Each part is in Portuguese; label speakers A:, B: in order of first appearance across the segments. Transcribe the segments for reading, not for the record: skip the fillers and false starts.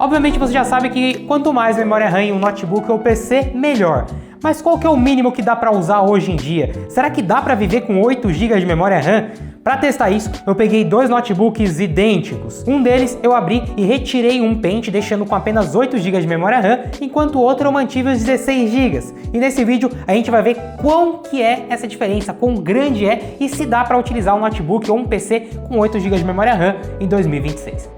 A: Obviamente você já sabe que quanto mais memória RAM em um notebook ou PC, melhor. Mas qual que é o mínimo que dá para usar hoje em dia? Será que dá para viver com 8 GB de memória RAM? Para testar isso, eu peguei dois notebooks idênticos. Um deles eu abri e retirei um pente, deixando com apenas 8 GB de memória RAM, enquanto o outro eu mantive os 16 GB. E nesse vídeo a gente vai ver quão que é essa diferença, quão grande é e se dá para utilizar um notebook ou um PC com 8 GB de memória RAM em 2026.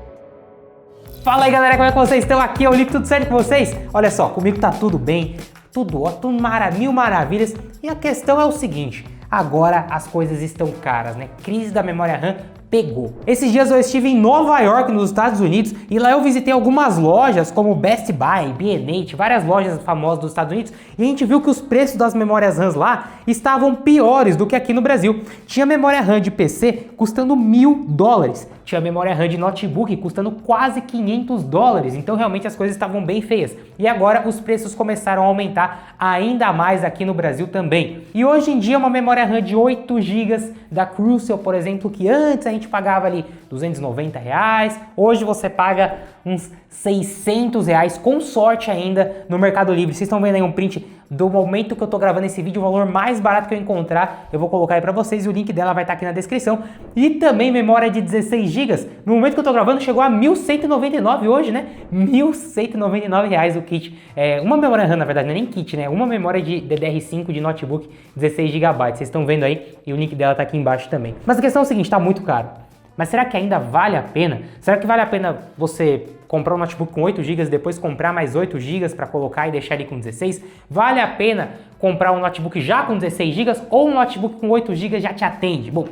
A: Fala aí galera, como é que vocês estão? Aqui é o Lico, tudo certo com vocês? Olha só, comigo tá tudo bem, tudo ótimo, mil maravilhas. E a questão é o seguinte, agora as coisas estão caras, né? Crise da memória RAM pegou. Esses dias eu estive em Nova York, nos Estados Unidos, e lá eu visitei algumas lojas como Best Buy, B&H, várias lojas famosas dos Estados Unidos, e a gente viu que os preços das memórias RAM lá estavam piores do que aqui no Brasil. Tinha memória RAM de PC custando $1.000, tinha memória RAM de notebook custando quase $500, então realmente as coisas estavam bem feias. E agora os preços começaram a aumentar ainda mais aqui no Brasil também. E hoje em dia uma memória RAM de 8 GB da Crucial, por exemplo, que antes a gente pagava ali R$290, hoje você paga uns R$600, com sorte ainda, no Mercado Livre. Vocês estão vendo aí um print do momento que eu tô gravando esse vídeo, o valor mais barato que eu encontrar, eu vou colocar aí pra vocês e o link dela vai estar aqui na descrição. E também memória de 16 GB, no momento que eu tô gravando chegou a R$1.199 hoje, né? R$1.199 o kit. Uma memória RAM, na verdade, não é nem kit, né? Uma memória de DDR5 de notebook, 16 GB. Vocês estão vendo aí e o link dela tá aqui embaixo também. Mas a questão é o seguinte, tá muito caro. Mas será que ainda vale a pena? Será que vale a pena você comprar um notebook com 8 GB e depois comprar mais 8 GB para colocar e deixar ele com 16? Vale a pena comprar um notebook já com 16 GB ou um notebook com 8 GB já te atende? Bom,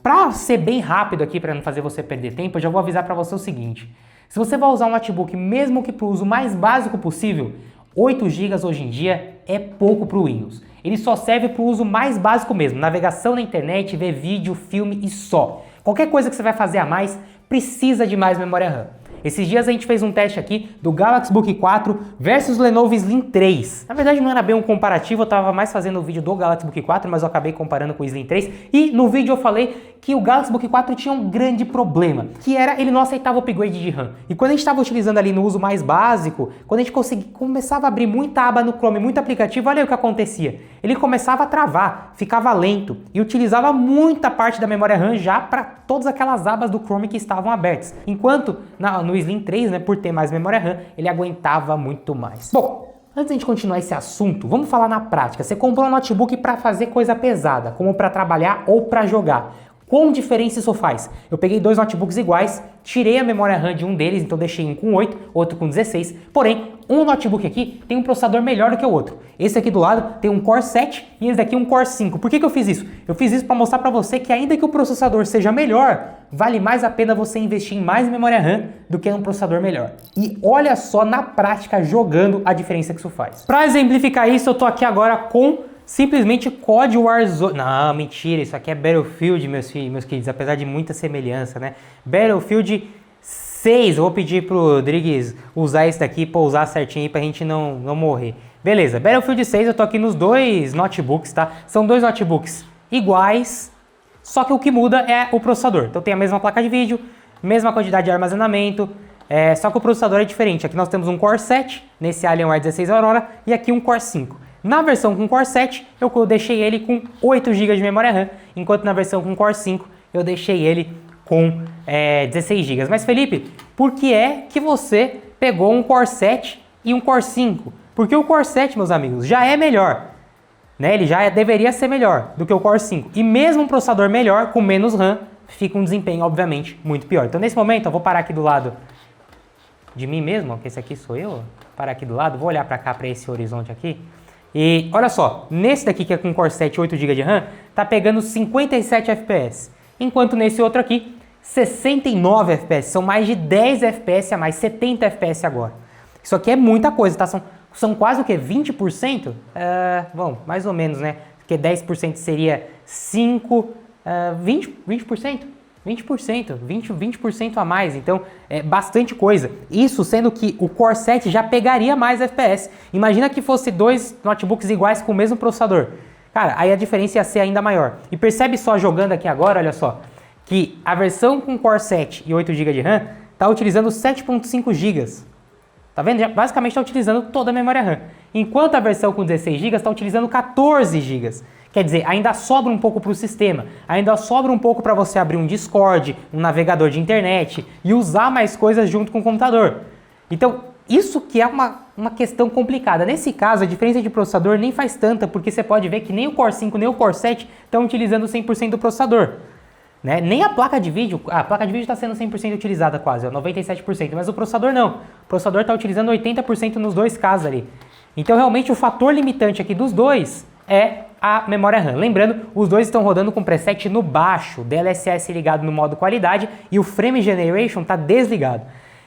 A: para ser bem rápido aqui, para não fazer você perder tempo, eu já vou avisar para você o seguinte. Se você vai usar um notebook, mesmo que para o uso mais básico possível, 8 GB hoje em dia é pouco para o Windows. Ele só serve para o uso mais básico mesmo, navegação na internet, ver vídeo, filme e só. Qualquer coisa que você vai fazer a mais, precisa de mais memória RAM. Esses dias a gente fez um teste aqui do Galaxy Book 4 versus Lenovo Slim 3. Na verdade não era bem um comparativo, eu estava mais fazendo o vídeo do Galaxy Book 4, mas eu acabei comparando com o Slim 3. E no vídeo eu falei que o Galaxy Book 4 tinha um grande problema, que era ele não aceitava o upgrade de RAM. E quando a gente estava utilizando ali no uso mais básico, quando a gente começava a abrir muita aba no Chrome, muito aplicativo, olha aí o que acontecia. Ele começava a travar, ficava lento e utilizava muita parte da memória RAM já para todas aquelas abas do Chrome que estavam abertas. Enquanto no Slim 3, né, por ter mais memória RAM, ele aguentava muito mais. Bom, antes de a gente continuar esse assunto, vamos falar na prática. Você comprou um notebook para fazer coisa pesada, como para trabalhar ou para jogar. Qual diferença isso faz? Eu peguei dois notebooks iguais, tirei a memória RAM de um deles, então deixei um com 8, outro com 16, porém, um notebook aqui tem um processador melhor do que o outro. Esse aqui do lado tem um Core 7 e esse daqui um Core 5. Por que eu fiz isso? Eu fiz isso para mostrar para você que ainda que o processador seja melhor, vale mais a pena você investir em mais memória RAM do que um processador melhor. E olha só na prática jogando a diferença que isso faz. Para exemplificar isso, eu tô aqui agora com simplesmente COD Warzone. Não, mentira, isso aqui é Battlefield, meus queridos, apesar de muita semelhança, né? Battlefield 6, eu vou pedir pro Rodrigues usar esse daqui, pousar certinho aí pra gente não morrer. Beleza, Battlefield 6, eu tô aqui nos dois notebooks, tá? São dois notebooks iguais, só que o que muda é o processador. Então tem a mesma placa de vídeo, mesma quantidade de armazenamento, só que o processador é diferente. Aqui nós temos um Core 7, nesse Alienware 16 Aurora, e aqui um Core 5. Na versão com Core 7, eu deixei ele com 8 GB de memória RAM, enquanto na versão com Core 5, eu deixei ele com 16 GB. Mas Felipe, por que é que você pegou um Core 7 e um Core 5? Porque o Core 7, meus amigos, já é melhor, né? Ele já deveria ser melhor do que o Core 5. E mesmo um processador melhor, com menos RAM, fica um desempenho, obviamente, muito pior. Então nesse momento, eu vou parar aqui do lado de mim mesmo, que esse aqui sou eu, parar aqui do lado, vou olhar para cá, para esse horizonte aqui. E olha só, nesse daqui que é com Core 7 e 8 GB de RAM, tá pegando 57 FPS. Enquanto nesse outro aqui, 69 FPS. São mais de 10 FPS a mais, 70 FPS agora. Isso aqui é muita coisa, tá? São quase o quê? 20%? Bom, mais ou menos, né? Porque 10% seria 5, 20%? 20% a mais, então é bastante coisa. Isso sendo que o Core 7 já pegaria mais FPS. Imagina que fosse dois notebooks iguais com o mesmo processador. Cara, aí a diferença ia ser ainda maior. E percebe só jogando aqui agora, olha só, que a versão com Core 7 e 8 GB de RAM está utilizando 7.5 GB. Tá vendo? Já basicamente está utilizando toda a memória RAM. Enquanto a versão com 16 GB está utilizando 14 GB. Quer dizer, ainda sobra um pouco para o sistema, ainda sobra um pouco para você abrir um Discord, um navegador de internet e usar mais coisas junto com o computador. Então, isso que é uma questão complicada. Nesse caso, a diferença de processador nem faz tanta, porque você pode ver que nem o Core 5 nem o Core 7 estão utilizando 100% do processador. Né? Nem a placa de vídeo está sendo 100% utilizada quase, 97%, mas o processador não. O processador está utilizando 80% nos dois casos ali. Então, realmente, o fator limitante aqui dos dois é a memória RAM. Lembrando, os dois estão rodando com preset no baixo, DLSS ligado no modo qualidade e o Frame Generation está desligado.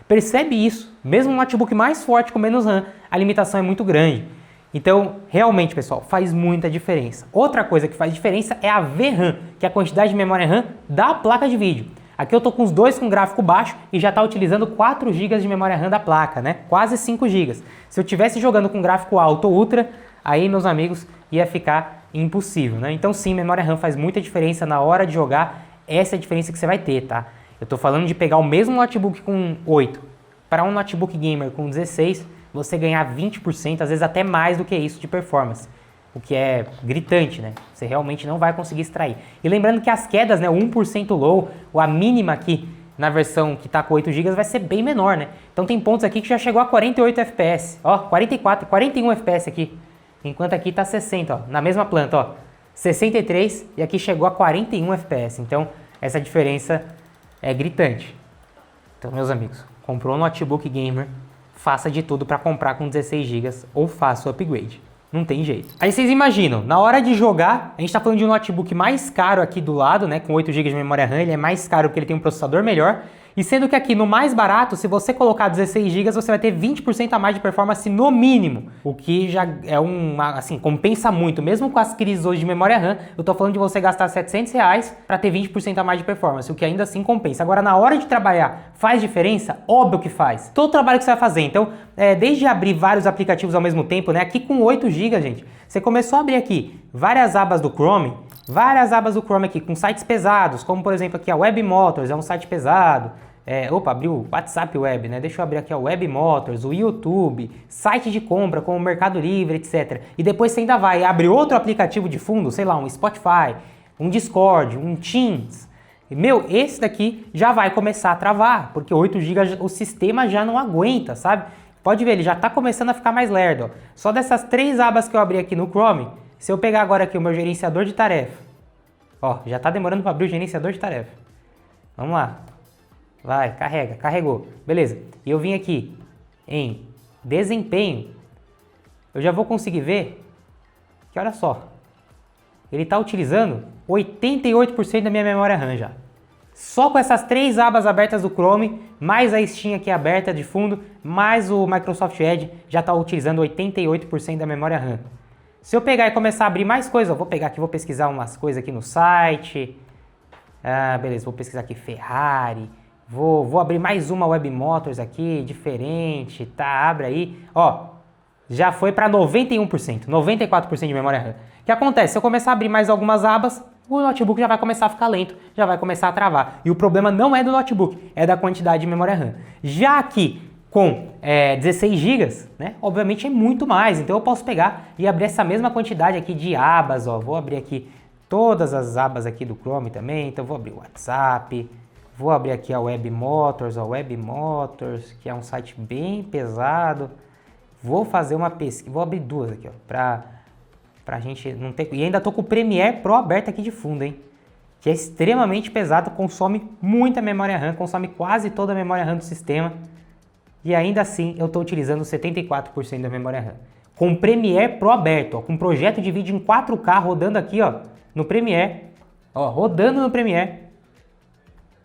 A: Percebe isso? Mesmo um notebook mais forte com menos RAM, a limitação é muito grande. Então, realmente, pessoal, faz muita diferença. Outra coisa que faz diferença é a VRAM, que é a quantidade de memória RAM da placa de vídeo. Aqui eu estou com os dois com gráfico baixo e já está utilizando 4 GB de memória RAM da placa, né? Quase 5 GB. Se eu estivesse jogando com gráfico alto ou ultra, aí, meus amigos, ia ficar impossível, né? Então, sim, memória RAM faz muita diferença na hora de jogar. Essa é a diferença que você vai ter, tá? Eu estou falando de pegar o mesmo notebook com 8 para um notebook gamer com 16, você ganhar 20%, às vezes até mais do que isso de performance. O que é gritante, né? Você realmente não vai conseguir extrair. E lembrando que as quedas, né, o 1% low, ou a mínima aqui na versão que está com 8 GB vai ser bem menor, né? Então tem pontos aqui que já chegou a 48 FPS, ó, 44, 41 FPS aqui. Enquanto aqui está 60, ó, na mesma planta, ó, 63 e aqui chegou a 41 FPS. Então essa diferença é gritante. Então, meus amigos, comprou um notebook gamer, faça de tudo para comprar com 16 GB ou faça o upgrade. Não tem jeito. Aí vocês imaginam, na hora de jogar, a gente está falando de um notebook mais caro aqui do lado, né? Com 8 GB de memória RAM, ele é mais caro porque ele tem um processador melhor. E sendo que aqui no mais barato, se você colocar 16 GB, você vai ter 20% a mais de performance no mínimo. O que já é assim, compensa muito. Mesmo com as crises hoje de memória RAM, eu tô falando de você gastar R$700 para ter 20% a mais de performance, o que ainda assim compensa. Agora, na hora de trabalhar, faz diferença? Óbvio que faz. Todo o trabalho que você vai fazer. Então, desde abrir vários aplicativos ao mesmo tempo, né? Aqui com 8 GB, gente, você começou a abrir aqui várias abas do Chrome, aqui com sites pesados, como por exemplo aqui a Webmotors, é um site pesado. Abriu o WhatsApp Web, né? Deixa eu abrir aqui o Webmotors, o YouTube, site de compra como o Mercado Livre, etc. E depois você ainda vai abrir outro aplicativo de fundo, sei lá, um Spotify, um Discord, um Teams. E, esse daqui já vai começar a travar, porque 8 GB o sistema já não aguenta, sabe? Pode ver, ele já está começando a ficar mais lerdo. Ó. Só dessas 3 abas que eu abri aqui no Chrome, se eu pegar agora aqui o meu gerenciador de tarefa, ó, já está demorando para abrir o gerenciador de tarefa. Vamos lá. Vai, carrega, carregou. Beleza. E eu vim aqui em desempenho, eu já vou conseguir ver que, olha só, ele está utilizando 88% da minha memória RAM já. Só com essas 3 abas abertas do Chrome, mais a Steam aqui aberta de fundo, mais o Microsoft Edge, já está utilizando 88% da memória RAM. Se eu pegar e começar a abrir mais coisas, vou pegar aqui, vou pesquisar umas coisas aqui no site. Beleza, vou pesquisar aqui Ferrari. Vou abrir mais uma Webmotors aqui, diferente, tá? Abre aí. Ó, já foi para 91%, 94% de memória RAM. O que acontece? Se eu começar a abrir mais algumas abas, o notebook já vai começar a ficar lento, já vai começar a travar. E o problema não é do notebook, é da quantidade de memória RAM. Já aqui, com 16 GB, né? Obviamente é muito mais. Então eu posso pegar e abrir essa mesma quantidade aqui de abas, ó. Vou abrir aqui todas as abas aqui do Chrome também. Então vou abrir o WhatsApp. Vou abrir aqui a Webmotors, que é um site bem pesado. Vou fazer uma pesquisa, vou abrir 2 aqui, ó, pra gente não ter... E ainda tô com o Premiere Pro aberto aqui de fundo, hein? Que é extremamente pesado, consome muita memória RAM, consome quase toda a memória RAM do sistema. E ainda assim eu tô utilizando 74% da memória RAM. Com o Premiere Pro aberto, ó, com um projeto de vídeo em 4K rodando aqui, ó, no Premiere. Ó, rodando no Premiere.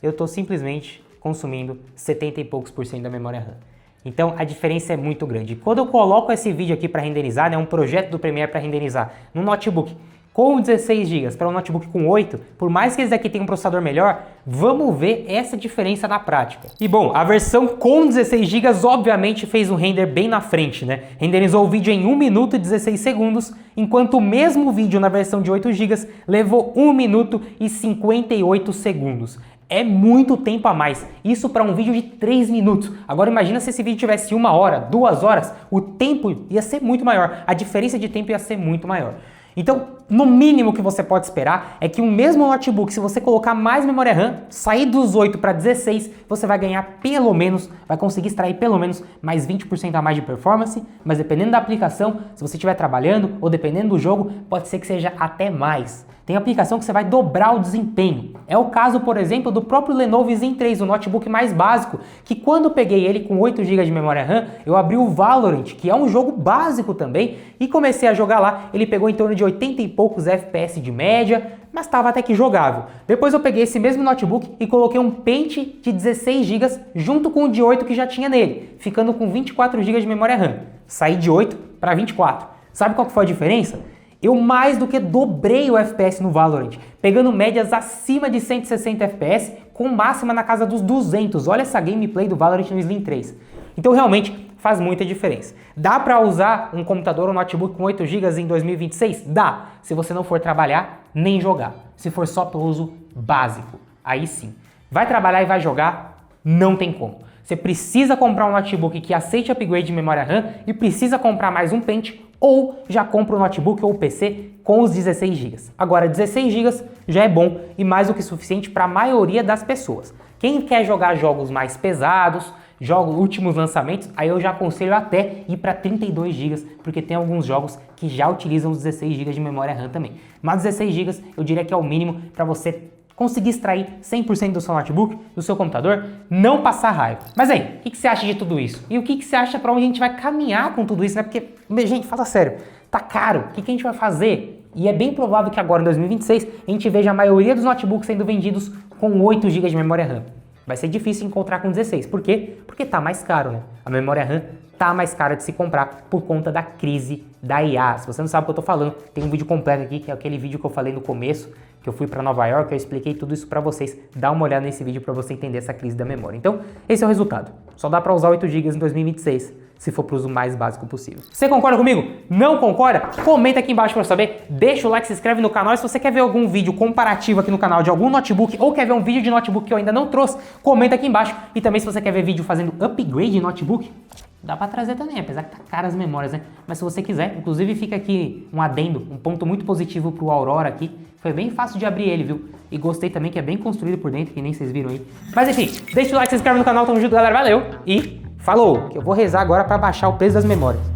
A: Eu estou simplesmente consumindo 70 e poucos % da memória RAM. Então a diferença é muito grande. Quando eu coloco esse vídeo aqui para renderizar, né, um projeto do Premiere para renderizar no notebook com 16 GB para um notebook com 8, por mais que esse daqui tenha um processador melhor, vamos ver essa diferença na prática. E bom, a versão com 16 GB obviamente fez um render bem na frente, né? Renderizou o vídeo em 1 minuto e 16 segundos, enquanto o mesmo vídeo na versão de 8 GB levou 1 minuto e 58 segundos. É muito tempo a mais, isso para um vídeo de 3 minutos. Agora imagina se esse vídeo tivesse 1 hora, 2 horas, o tempo ia ser muito maior, a diferença de tempo ia ser muito maior. Então, no mínimo que você pode esperar é que o mesmo notebook, se você colocar mais memória RAM, sair dos 8 para 16, você vai ganhar pelo menos, vai conseguir extrair pelo menos mais 20% a mais de performance, mas dependendo da aplicação, se você estiver trabalhando ou dependendo do jogo, pode ser que seja até mais. Tem aplicação que você vai dobrar o desempenho. É o caso, por exemplo, do próprio Lenovo Zen 3, o notebook mais básico, que quando eu peguei ele com 8 GB de memória RAM, eu abri o Valorant, que é um jogo básico também, e comecei a jogar lá. Ele pegou em torno de 80 e poucos FPS de média, mas estava até que jogável. Depois eu peguei esse mesmo notebook e coloquei um pente de 16 GB junto com o de 8 que já tinha nele, ficando com 24 GB de memória RAM. Saí de 8 para 24. Sabe qual que foi a diferença? Eu mais do que dobrei o FPS no Valorant, pegando médias acima de 160 FPS, com máxima na casa dos 200. Olha essa gameplay do Valorant no Slim 3. Então realmente faz muita diferença. Dá para usar um computador ou notebook com 8 GB em 2026? Dá, se você não for trabalhar nem jogar. Se for só para uso básico, aí sim. Vai trabalhar e vai jogar? Não tem como. Você precisa comprar um notebook que aceite upgrade de memória RAM e precisa comprar mais um pente, ou já compra o notebook ou o PC com os 16 GB. Agora, 16 GB já é bom e mais do que suficiente para a maioria das pessoas. Quem quer jogar jogos mais pesados, jogos últimos lançamentos, aí eu já aconselho até ir para 32 GB, porque tem alguns jogos que já utilizam os 16 GB de memória RAM também. Mas 16 GB eu diria que é o mínimo para você conseguir extrair 100% do seu notebook, do seu computador, não passar raiva. Mas aí, o que você acha de tudo isso? E o que você acha para onde a gente vai caminhar com tudo isso, né? Porque, gente, fala sério, tá caro, o que a gente vai fazer? E é bem provável que agora, em 2026, a gente veja a maioria dos notebooks sendo vendidos com 8 GB de memória RAM. Vai ser difícil encontrar com 16. Por quê? Porque tá mais caro, né? A memória RAM tá mais cara de se comprar por conta da crise da IA. Se você não sabe o que eu tô falando, tem um vídeo completo aqui, que é aquele vídeo que eu falei no começo, que eu fui para Nova York, eu expliquei tudo isso para vocês. Dá uma olhada nesse vídeo para você entender essa crise da memória. Então, esse é o resultado. Só dá para usar 8 GB em 2026, se for para o uso mais básico possível. Você concorda comigo? Não concorda? Comenta aqui embaixo para eu saber. Deixa o like, se inscreve no canal. E se você quer ver algum vídeo comparativo aqui no canal de algum notebook ou quer ver um vídeo de notebook que eu ainda não trouxe, comenta aqui embaixo. E também se você quer ver vídeo fazendo upgrade de notebook, dá pra trazer também, apesar que tá caro as memórias, né? Mas se você quiser, inclusive fica aqui um adendo, um ponto muito positivo pro Aurora aqui. Foi bem fácil de abrir ele, viu? E gostei também que é bem construído por dentro, que nem vocês viram aí. Mas enfim, deixa o like, se inscreve no canal, tamo junto, galera. Valeu e falou! Que eu vou rezar agora pra baixar o preço das memórias.